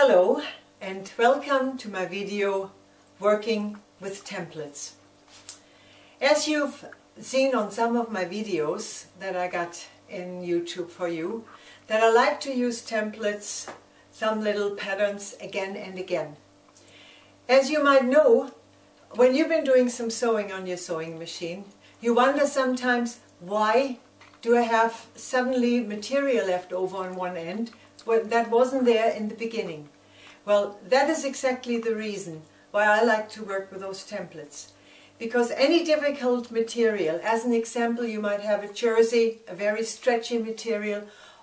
Hello and welcome to my video working with templates. As you've seen on some of my videos that I got in YouTube for you, that I like to use templates, some little patterns again and again. As you might know, when you've been doing some sewing on your sewing machine, you wonder sometimes, why do I have suddenly material left over on one end that wasn't there in the beginning? Well, that is exactly the reason why I like to work with those templates. Because any difficult material, as an example, you might have a jersey, a very stretchy material,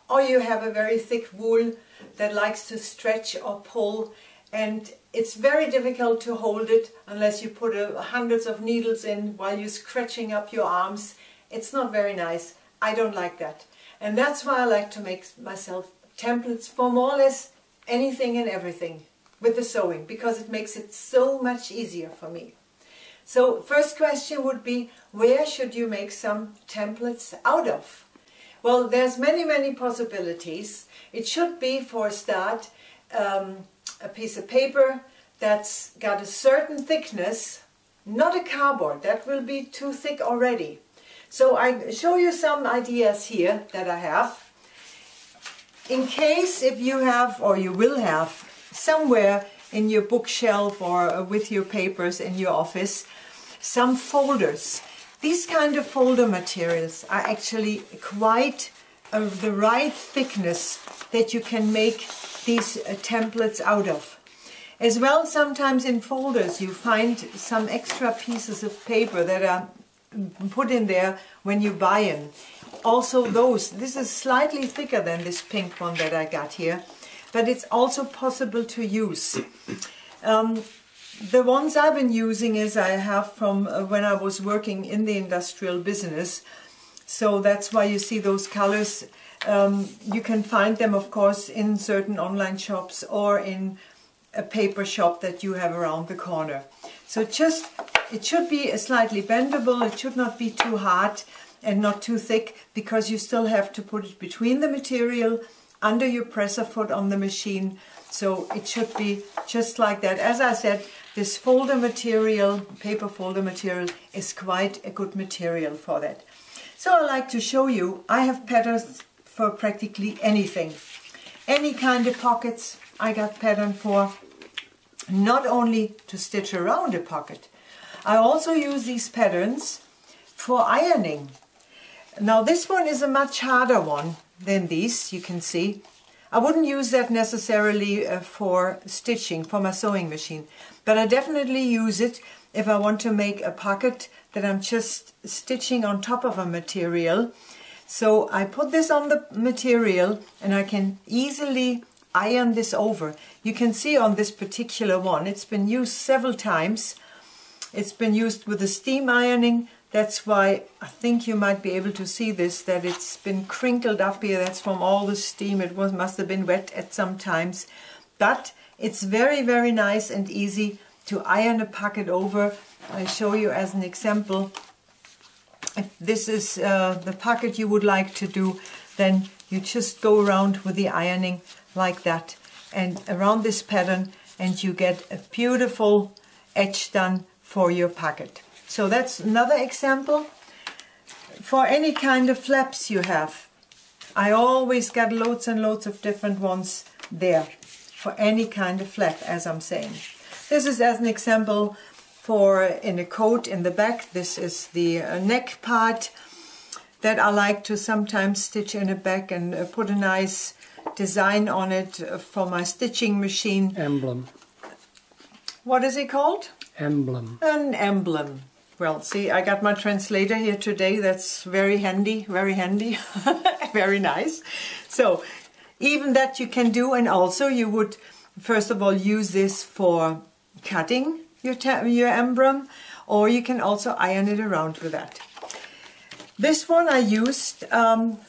or you have a very thick wool that likes to stretch or pull, and it's very difficult to hold it unless you put hundreds of needles in while you're scratching up your arms. It's not very nice. I don't like that. And that's why I like to make myself templates for more or less anything and everything with the sewing, because it makes it so much easier for me. So first question would be, where should you make some templates out of? Well, there's many possibilities. It should be, for a start, a piece of paper that's got a certain thickness, not a cardboard, that will be too thick already. So I show you some ideas here that I have. In case if you have, or you will have, somewhere in your bookshelf or with your papers in your office, some folders. These kind of folder materials are actually quite the right thickness that you can make these templates out of. As well, sometimes in folders you find some extra pieces of paper that are put in there when you buy them. Also those, this is slightly thicker than this pink one that I got here, but it's also possible to use. The ones I've been using is I have from when I was working in the industrial business, so that's why you see those colors. You can find them, of course, in certain online shops or in a paper shop that you have around the corner. So it should be slightly bendable, it should not be too hard and not too thick, because you still have to put it between the material, under your presser foot on the machine. So it should be just like that. As I said, this folder material, paper folder material, is quite a good material for that. So I like to show you, I have patterns for practically anything. Any kind of pockets I got pattern for, not only to stitch around a pocket. I also use these patterns for ironing. Now this one is a much harder one than these, you can see. I wouldn't use that necessarily for stitching, for my sewing machine, but I definitely use it if I want to make a pocket that I'm just stitching on top of a material. So I put this on the material and I can easily iron this over. You can see on this particular one, it's been used several times. It's been used with the steam ironing. That's why I think you might be able to see this, that it's been crinkled up here. That's from all the steam. It must have been wet at some times. But it's very nice and easy to iron a pocket over. I show you as an example. If this is the pocket you would like to do, then you just go around with the ironing like that and around this pattern, and you get a beautiful edge done for your pocket. So that's another example. For any kind of flaps you have, I always got loads and loads of different ones there for any kind of flap, as I'm saying. This is as an example for in a coat in the back. This is the neck part that I like to sometimes stitch in the back and put a nice design on it for my stitching machine. Emblem. What is it called? Emblem. An emblem. Well, see, I got my translator here today. That's very handy, very nice. So, even that you can do, and also you would, first of all, use this for cutting your emblem, or you can also iron it around with that. This one I used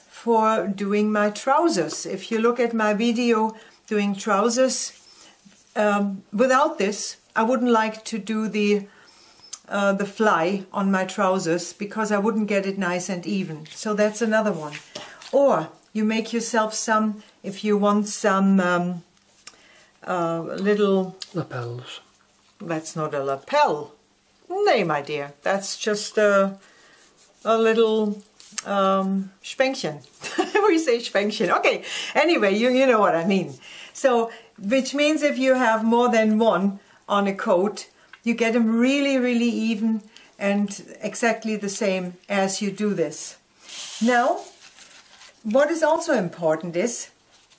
for doing my trousers. If you look at my video doing trousers, without this, I wouldn't like to do the fly on my trousers, because I wouldn't get it nice and even. So that's another one. Or you make yourself some, if you want some little... lapels. That's not a lapel. Nay, my dear, that's just a little Spänkchen. We say Spänkchen. Okay, anyway, you know what I mean. So, which means if you have more than one on a coat, you get them really, really even and exactly the same as you do this. Now, what is also important is,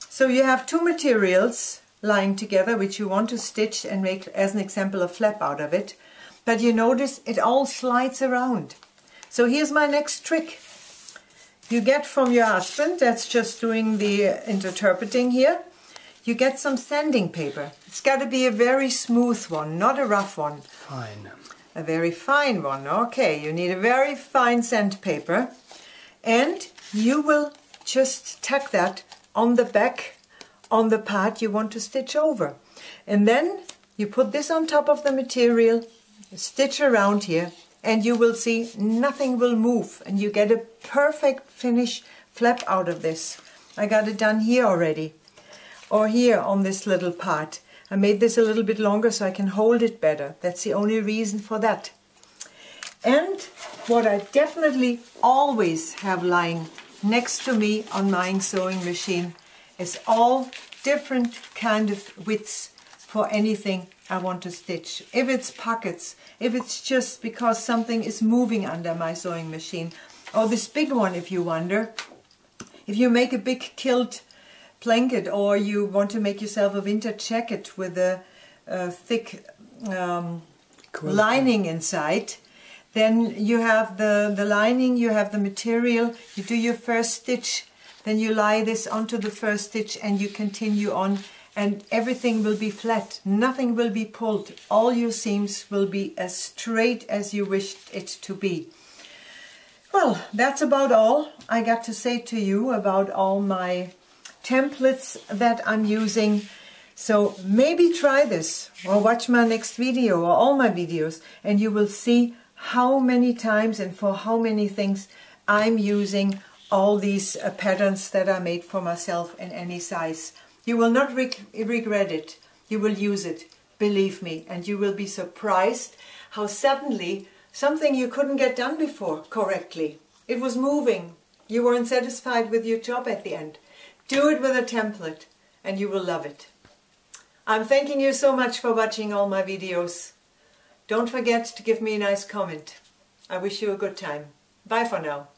so you have two materials lying together which you want to stitch and make, as an example, a flap out of it. But you notice it all slides around. So here's my next trick. You get from your husband, that's just doing the interpreting here, you get some sanding paper. It's got to be a very smooth one, not a rough one. Fine. A very fine one. Okay, you need a very fine sandpaper. And you will just tack that on the back, on the part you want to stitch over. And then you put this on top of the material, stitch around here, and you will see nothing will move. And you get a perfect finish flap out of this. I got it done here already. Or here on this little part. I made this a little bit longer so I can hold it better. That's the only reason for that. And what I definitely always have lying next to me on my sewing machine is all different kind of widths for anything I want to stitch. If it's pockets, if it's just because something is moving under my sewing machine, or this big one if you wonder, if you make a big kilt blanket or you want to make yourself a winter jacket with a thick lining inside, then you have the lining, you have the material, you do your first stitch, then you lie this onto the first stitch and you continue on, and everything will be flat, nothing will be pulled, all your seams will be as straight as you wished it to be. Well, that's about all I got to say to you about all my templates that I'm using. So maybe try this or watch my next video or all my videos and you will see how many times and for how many things I'm using all these patterns that I made for myself in any size. You will not regret it. You will use it, believe me, and you will be surprised how suddenly something you couldn't get done before correctly. It was moving. You weren't satisfied with your job at the end. Do it with a template and you will love it. I'm thanking you so much for watching all my videos. Don't forget to give me a nice comment. I wish you a good time. Bye for now.